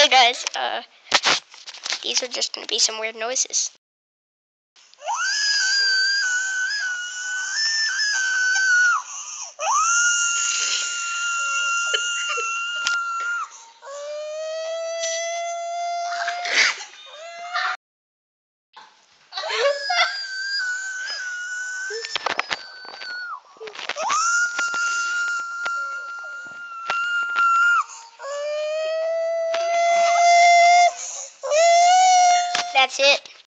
Sorry guys, these are just gonna be some weird noises. That's it.